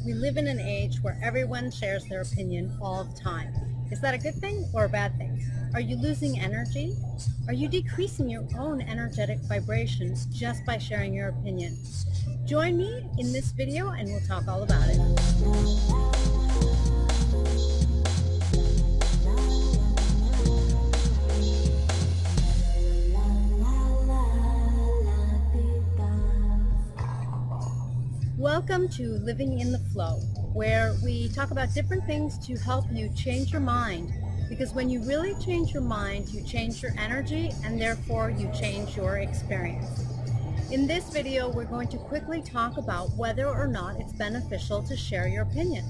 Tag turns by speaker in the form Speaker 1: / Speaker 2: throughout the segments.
Speaker 1: We live in an age where everyone shares their opinion all the time. Is that a good thing or a bad thing? Are you losing energy? Are you decreasing your own energetic vibrations just by sharing your opinion? Join me in this video and we'll talk all about it. Welcome to Living in the Flow, where we talk about different things to help you change your mind. Because when you really change your mind, you change your energy and therefore you change your experience. In this video, we're going to quickly talk about whether or not it's beneficial to share your opinion.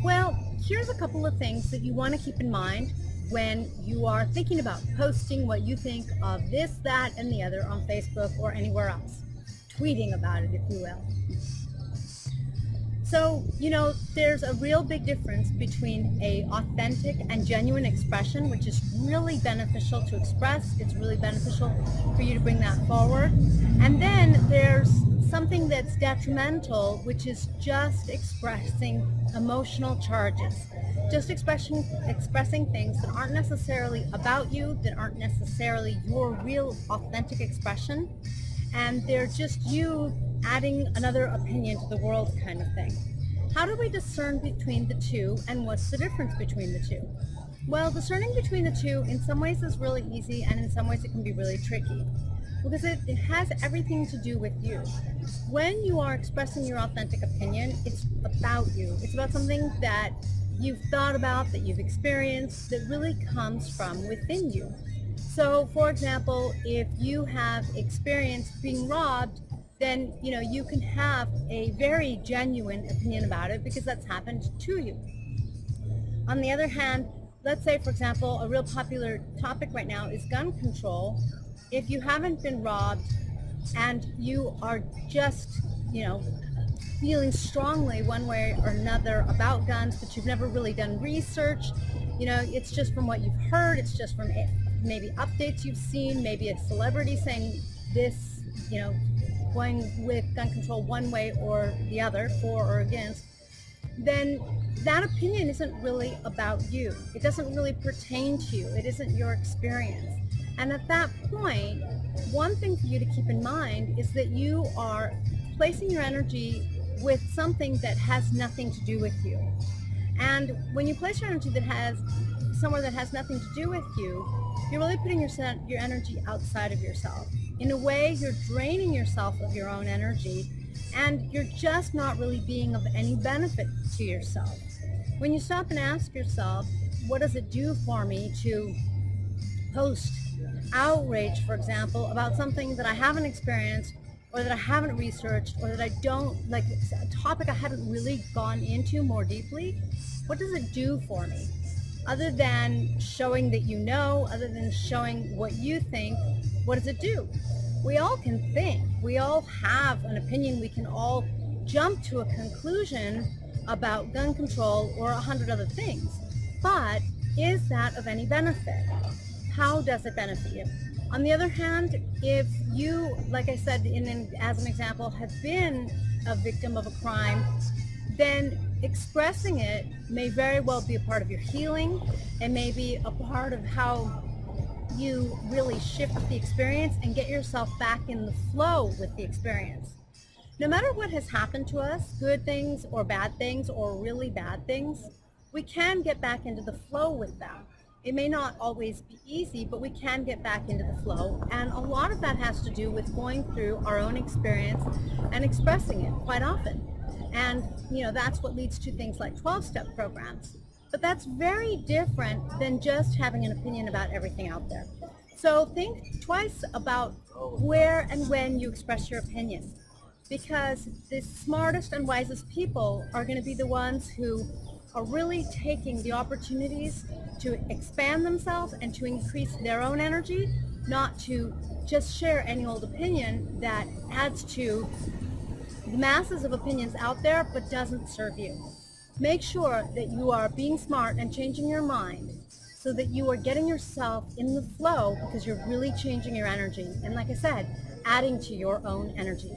Speaker 1: Well, here's a couple of things that you want to keep in mind when you are thinking about posting what you think of this, that, and the other on Facebook or anywhere else. Tweeting about it, if you will. So, there's a real big difference between a authentic and genuine expression, which is really beneficial to express. It's really beneficial for you to bring that forward. And then there's something that's detrimental, which is just expressing emotional charges. Just expressing things that aren't necessarily about you, that aren't necessarily your real authentic expression. And they're just you adding another opinion to the world kind of thing. How do we discern between the two, and what's the difference between the two? Well, discerning between the two in some ways is really easy, and in some ways it can be really tricky because it has everything to do with you. When you are expressing your authentic opinion, it's about you. It's about something that you've thought about, that you've experienced, that really comes from within you. So, for example, if you have experienced being robbed, then you can have a very genuine opinion about it because that's happened to you. On the other hand, let's say, for example, a real popular topic right now is gun control. If you haven't been robbed and you are just, feeling strongly one way or another about guns, but you've never really done research, it's just from what you've heard, it's just from maybe updates you've seen, maybe a celebrity saying this, going with gun control one way or the other, for or against, then that opinion isn't really about you. It doesn't really pertain to you. It isn't your experience. And at that point, one thing for you to keep in mind is that you are placing your energy with something that has nothing to do with you. And when you place your energy somewhere that has nothing to do with you, you're really putting your energy outside of yourself. In a way, you're draining yourself of your own energy, and you're just not really being of any benefit to yourself. When you stop and ask yourself, what does it do for me to post outrage, for example, about something that I haven't experienced, or that I haven't researched, or that I don't, like a topic I haven't really gone into more deeply? What does it do for me? Other than showing that other than showing what you think, what does it do? We all can think. We all have an opinion. We can all jump to a conclusion about gun control or 100 other things. But is that of any benefit? How does it benefit you? On the other hand, if you, like I said as an example, have been a victim of a crime, then expressing it may very well be a part of your healing. It may be a part of how you really shift the experience and get yourself back in the flow with the experience. No matter what has happened to us, good things or bad things or really bad things, we can get back into the flow with them. It may not always be easy, but we can get back into the flow. And a lot of that has to do with going through our own experience and expressing it quite often. And, that's what leads to things like 12-step programs. But that's very different than just having an opinion about everything out there. So think twice about where and when you express your opinion, because the smartest and wisest people are going to be the ones who are really taking the opportunities to expand themselves and to increase their own energy, not to just share any old opinion that adds to the masses of opinions out there but doesn't serve you. Make sure that you are being smart and changing your mind so that you are getting yourself in the flow, because you're really changing your energy. And like I said, adding to your own energy.